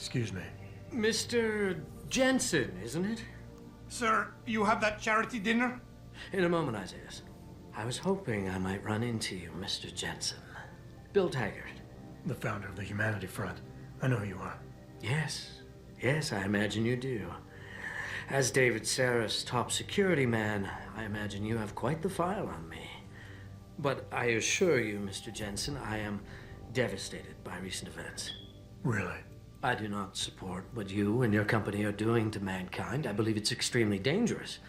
Excuse me. Mr. Jensen, isn't it? Sir, you have that charity dinner? In a moment, Isaiah. I was hoping I might run into you, Mr. Jensen. Bill Taggart. The founder of the Humanity Front. I know who you are. Yes, I imagine you do. As David Saris' top security man, I imagine you have quite the file on me. But I assure you, Mr. Jensen, I am devastated by recent events. Really? I do not support what you and your company are doing to mankind. I believe it's extremely dangerous.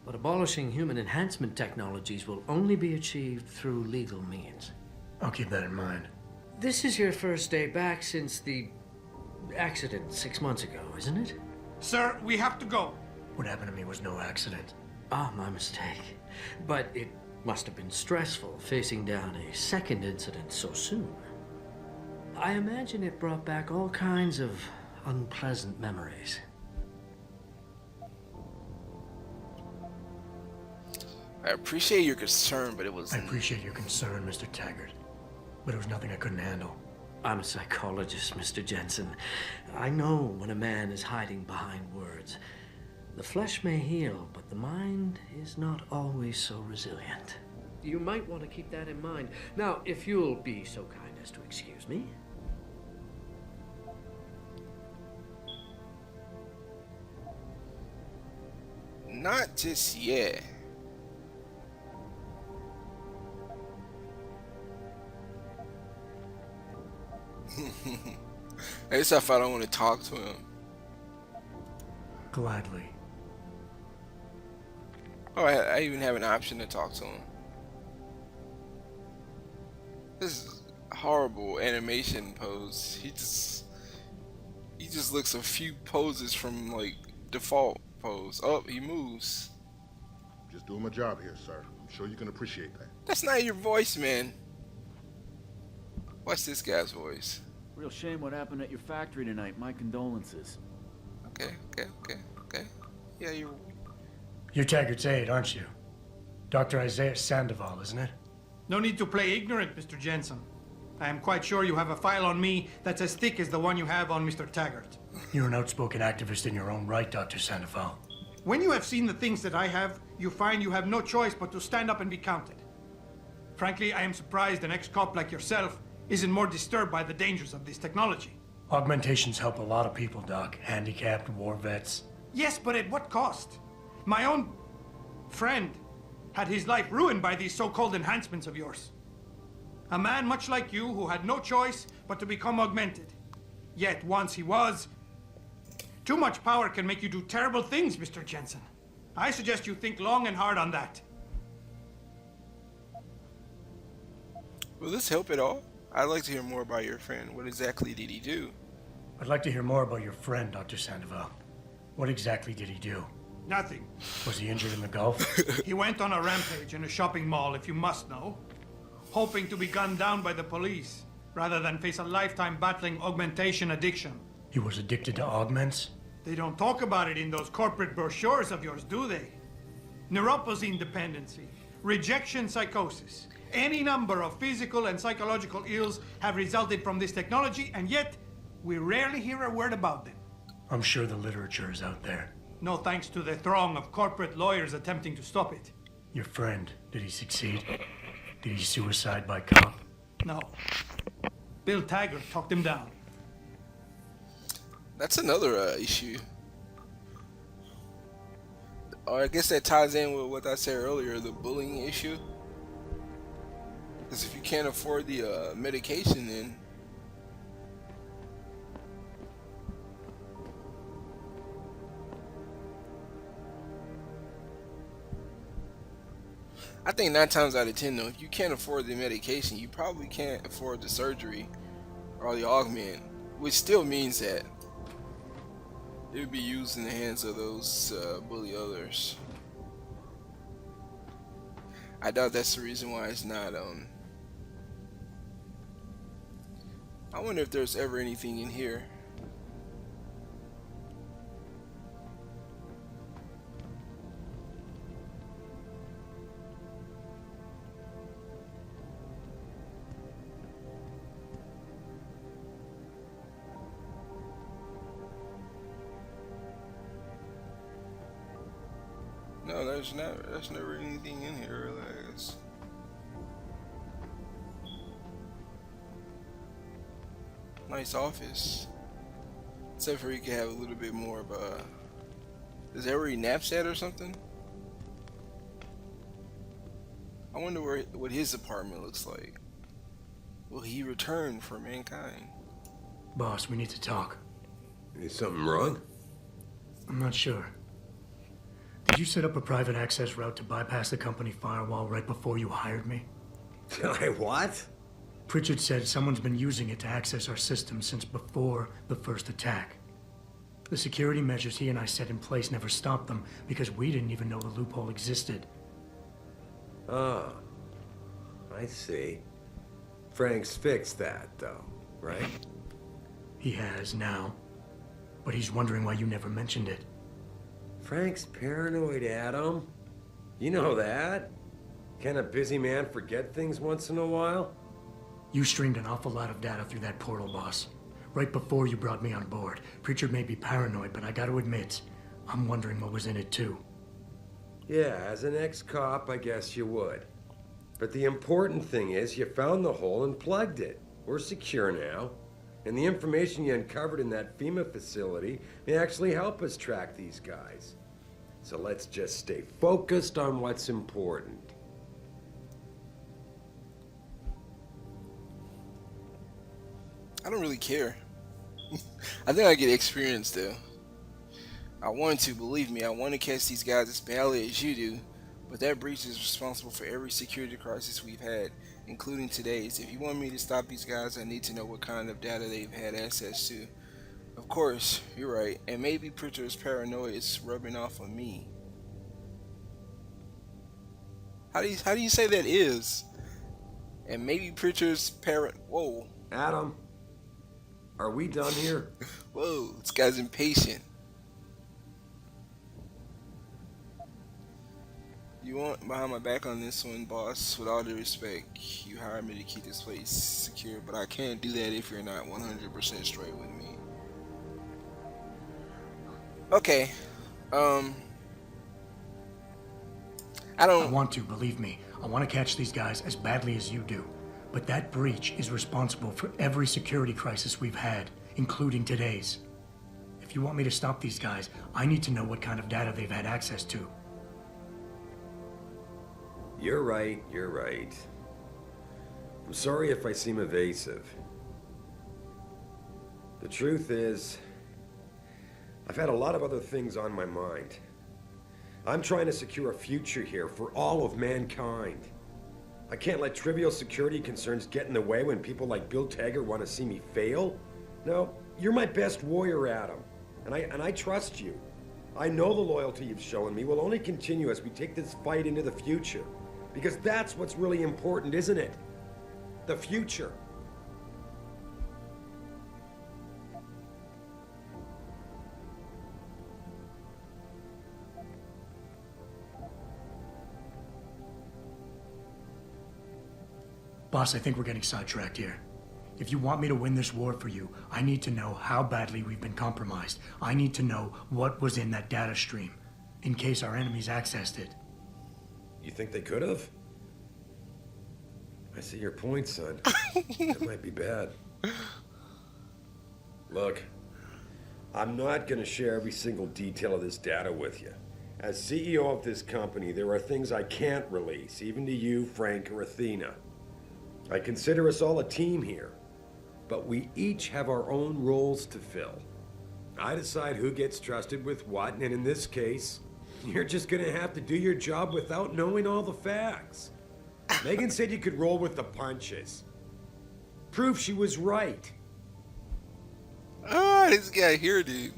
But abolishing human enhancement technologies will only be achieved through legal means. I'll keep that in mind. This is your first day back since the accident 6 months ago, isn't it? Sir, we have to go. What happened to me was no accident. Ah, my mistake. But it must have been stressful facing down a second incident so soon. I imagine it brought back all kinds of unpleasant memories. I appreciate your concern, but it was... I appreciate your concern, Mr. Taggart. But it was nothing I couldn't handle. I'm a psychologist, Mr. Jensen. I know when a man is hiding behind words. The flesh may heal, but the mind is not always so resilient. You might want to keep that in mind. Now, if you'll be so kind as to excuse me. Not just yet. Except if I don't want to talk to him. Gladly. Oh, I even have an option to talk to him. This is horrible animation pose. He just looks a few poses from like default pose. Oh, he moves. Just doing my job here, sir. I'm sure you can appreciate that. That's not your voice, man. What's this guy's voice? Real shame what happened at your factory tonight. My condolences. Okay. Yeah, You're Taggart's aide, aren't you? Dr. Isaiah Sandoval, isn't it? No need to play ignorant, Mr. Jensen. I am quite sure you have a file on me that's as thick as the one you have on Mr. Taggart. You're an outspoken activist in your own right, Dr. Sandoval. When you have seen the things that I have, you find you have no choice but to stand up and be counted. Frankly, I am surprised an ex-cop like yourself isn't more disturbed by the dangers of this technology. Augmentations help a lot of people, Doc. Handicapped, war vets. Yes, but at what cost? My own friend had his life ruined by these so-called enhancements of yours. A man much like you who had no choice but to become augmented. Yet once he was... Too much power can make you do terrible things, Mr. Jensen. I suggest you think long and hard on that. Will this help at all? I'd like to hear more about your friend. What exactly did he do? I'd like to hear more about your friend, Dr. Sandoval. What exactly did he do? Nothing. Was he injured in the Gulf? He went on a rampage in a shopping mall, if you must know, hoping to be gunned down by the police, rather than face a lifetime battling augmentation addiction. He was addicted to augments? They don't talk about it in those corporate brochures of yours, do they? Neuropathy dependency, rejection psychosis, any number of physical and psychological ills have resulted from this technology, and yet we rarely hear a word about them. I'm sure the literature is out there. No thanks to the throng of corporate lawyers attempting to stop it. Your friend, did he succeed? Did he suicide by cop? No. Bill Taggart talked him down. That's another issue. Or I guess that ties in with what I said earlier, the bullying issue. Because if you can't afford the medication, then I think 9 times out of 10, though, if you can't afford the medication, you probably can't afford the surgery or the augment, which still means that it would be used in the hands of those bully others. I doubt that's the reason why it's not. I wonder if there's ever anything in here. No, there's never anything in here. Relax. Nice office. Except for you can have a little bit more of a... Is that where he naps at or something? I wonder what his apartment looks like. Will he return for mankind? Boss, we need to talk. Is something wrong? I'm not sure. Did you set up a private access route to bypass the company firewall right before you hired me? I what? Pritchard said someone's been using it to access our system since before the first attack. The security measures he and I set in place never stopped them because we didn't even know the loophole existed. Ah, I see. Frank's fixed that, though, right? He has now, but he's wondering why you never mentioned it. Frank's paranoid, Adam. You know that. Can a busy man forget things once in a while? You streamed an awful lot of data through that portal, boss. Right before you brought me on board. Pritchard may be paranoid, but I gotta admit, I'm wondering what was in it too. Yeah, as an ex-cop, I guess you would. But the important thing is you found the hole and plugged it. We're secure now. And the information you uncovered in that FEMA facility may actually help us track these guys. So let's just stay focused on what's important. I don't really care. I think I get experience though. I want to, believe me, I want to catch these guys as badly as you do, but that breach is responsible for every security crisis we've had, including today's. If you want me to stop these guys, I need to know what kind of data they've had access to. Of course, you're right, and maybe Pritchard's paranoia is rubbing off on me. How do you say that is? And maybe Pritchard's Whoa. Adam, are we done here? Whoa, this guy's impatient. You want behind my back on this one, boss. With all due respect, you hired me to keep this place secure, but I can't do that if you're not 100% straight with me. Okay. I want to, believe me. I want to catch these guys as badly as you do. But that breach is responsible for every security crisis we've had, including today's. If you want me to stop these guys, I need to know what kind of data they've had access to. You're right, you're right. I'm sorry if I seem evasive. The truth is, I've had a lot of other things on my mind. I'm trying to secure a future here for all of mankind. I can't let trivial security concerns get in the way when people like Bill Taggart want to see me fail. No, you're my best warrior, Adam, and I trust you. I know the loyalty you've shown me will only continue as we take this fight into the future. Because that's what's really important, isn't it? The future. Boss, I think we're getting sidetracked here. If you want me to win this war for you, I need to know how badly we've been compromised. I need to know what was in that data stream, in case our enemies accessed it. You think they could have? I see your point, son. That might be bad. Look, I'm not gonna share every single detail of this data with you. As CEO of this company, there are things I can't release, even to you, Frank, or Athena. I consider us all a team here, but we each have our own roles to fill. I decide who gets trusted with what, and in this case, you're just gonna have to do your job without knowing all the facts. Megan said you could roll with the punches. Proof she was right. Ah, this guy here, dude.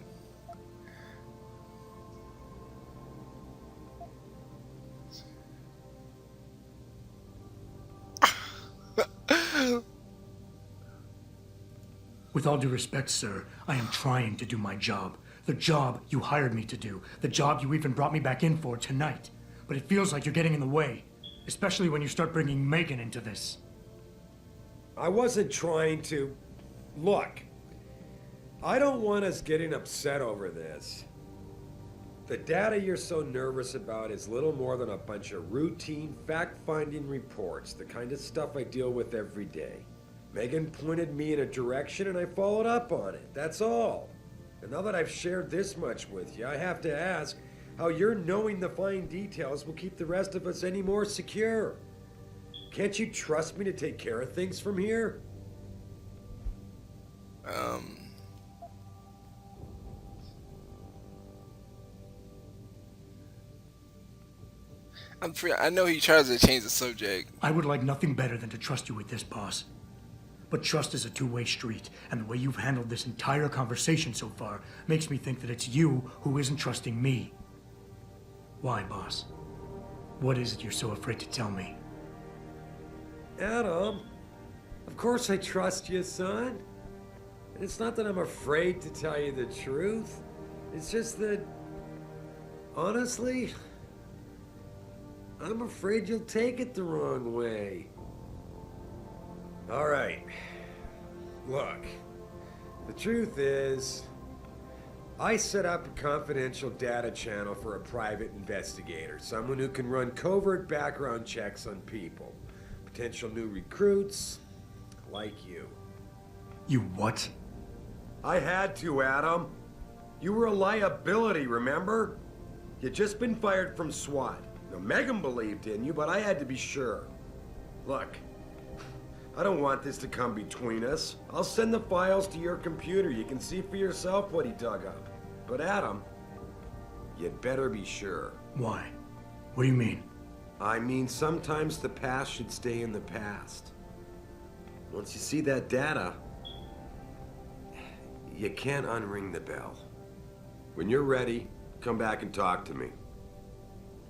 With all due respect, sir, I am trying to do my job. The job you hired me to do. The job you even brought me back in for tonight. But it feels like you're getting in the way. Especially when you start bringing Megan into this. I wasn't trying to... Look, I don't want us getting upset over this. The data you're so nervous about is little more than a bunch of routine, fact-finding reports, the kind of stuff I deal with every day. Megan pointed me in a direction and I followed up on it, that's all. And now that I've shared this much with you, I have to ask how your knowing the fine details will keep the rest of us any more secure. Can't you trust me to take care of things from here? I know he tries to change the subject. I would like nothing better than to trust you with this, boss. But trust is a two-way street, and the way you've handled this entire conversation so far makes me think that it's you who isn't trusting me. Why, boss? What is it you're so afraid to tell me? Adam, of course I trust you, son. And it's not that I'm afraid to tell you the truth. It's just that, honestly, I'm afraid you'll take it the wrong way. All right. Look, the truth is, I set up a confidential data channel for a private investigator, someone who can run covert background checks on people, potential new recruits, like you. You what? I had to, Adam. You were a liability, remember? You'd just been fired from SWAT. Now, Megan believed in you, but I had to be sure. Look, I don't want this to come between us. I'll send the files to your computer. You can see for yourself what he dug up. But Adam, you'd better be sure. Why? What do you mean? I mean, sometimes the past should stay in the past. Once you see that data, you can't unring the bell. When you're ready, come back and talk to me.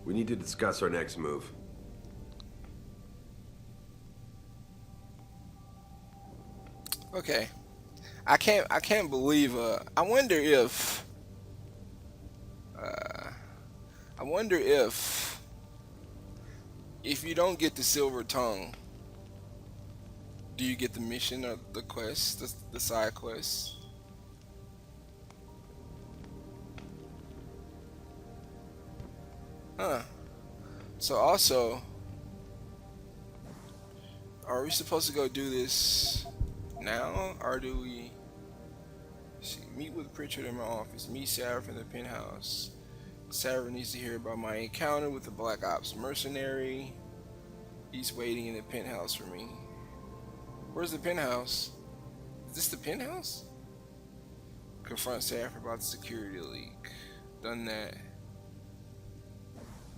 We need to discuss our next move. Okay. I can't believe I wonder if if you don't get the silver tongue, do you get the mission or the quest, the side quest? Huh. So also, are we supposed to go do this now, or do we meet with Pritchard in my office, meet Sarah in the penthouse? Sarah needs to hear about my encounter with the Black Ops mercenary. He's waiting in the penthouse for me. Where's the penthouse? Is this the penthouse? Confront Sarah about the security leak. Done that.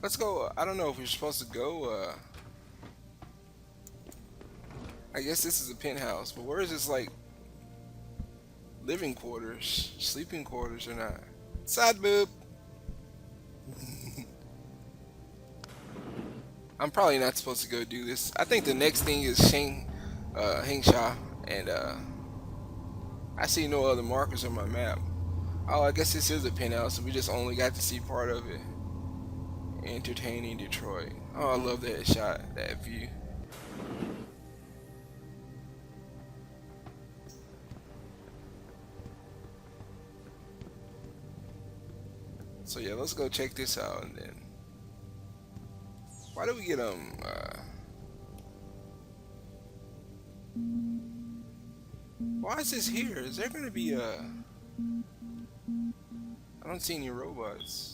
Let's go. I don't know if we're supposed to go. I guess this is a penthouse, but where is this, like, living quarters, sleeping quarters or not? Side boob. I'm probably not supposed to go do this. I think the next thing is Hingsha, and I see no other markers on my map. Oh, I guess this is a penthouse, and we just only got to see part of it. Entertaining Detroit. Oh, I love that shot, that view. So yeah, let's go check this out, and then why do we get why is this here? Is there gonna be I don't see any robots.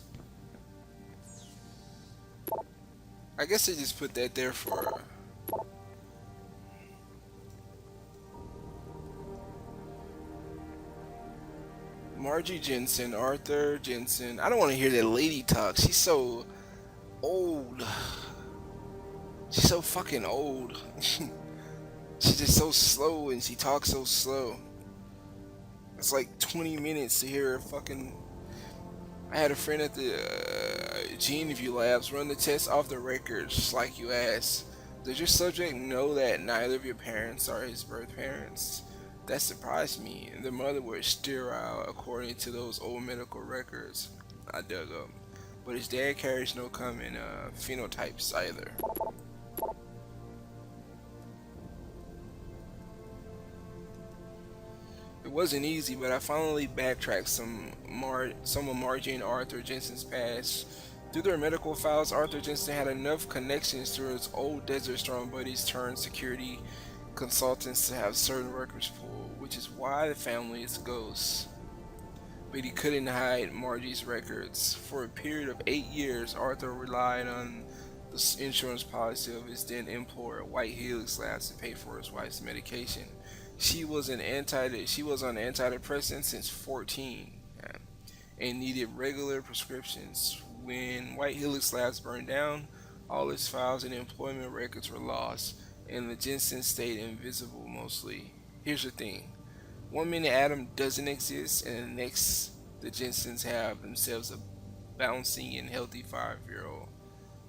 I guess they just put that there for Margie Jensen, Arthur Jensen. I don't want to hear that lady talk. She's so old. She's so fucking old. She's just so slow, and she talks so slow. It's like 20 minutes to hear her fucking... I had a friend at the Geneview Labs run the test off the records, just like you asked. Does your subject know that neither of your parents are his birth parents? That surprised me. The mother was sterile according to those old medical records I dug up. But his dad carries no common phenotypes either. wasn't easy, but I finally backtracked some of Margie and Arthur Jensen's past. Through their medical files, Arthur Jensen had enough connections through his old Desert Storm buddies turned security consultants to have certain records pulled, which is why the family is ghosts. But he couldn't hide Margie's records. For a period of 8 years, Arthur relied on the insurance policy of his then employer, White Helix Labs, to pay for his wife's medication. She was on antidepressants since 14 and needed regular prescriptions. When White Helix Labs burned down, all his files and employment records were lost, and the Jensen stayed invisible mostly. Here's the thing. One minute Adam doesn't exist, and the next the Jensens have themselves a bouncing and healthy 5-year-old.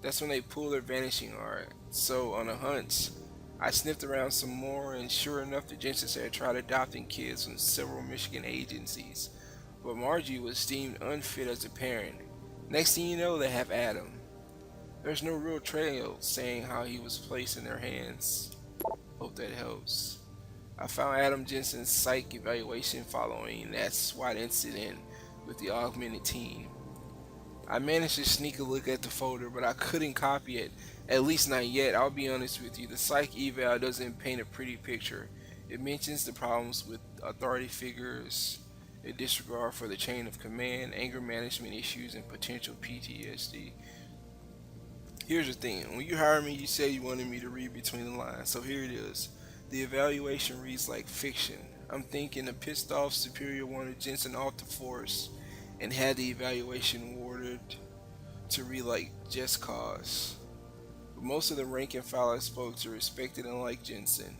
That's when they pull their vanishing art. So on a hunch, I sniffed around some more, and sure enough, the Jensens had tried adopting kids from several Michigan agencies, but Margie was deemed unfit as a parent. Next thing you know, they have Adam. There's no real trail saying how he was placed in their hands. Hope that helps. I found Adam Jensen's psych evaluation following that SWAT incident with the augmented team. I managed to sneak a look at the folder, but I couldn't copy it, at least not yet. I'll be honest with you, the psych eval doesn't paint a pretty picture. It mentions the problems with authority figures, a disregard for the chain of command, anger management issues, and potential PTSD. Here's the thing, when you hired me, you said you wanted me to read between the lines, so here it is. The evaluation reads like fiction. I'm thinking a pissed off superior wanted Jensen off the force and had the evaluation worded to read like just cause. But most of the rank and file I spoke to respected and liked Jensen.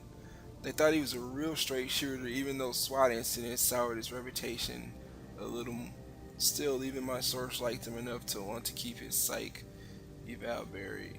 They thought he was a real straight shooter, even though SWAT incidents soured his reputation a little. Still, even my source liked him enough to want to keep his psych eval buried.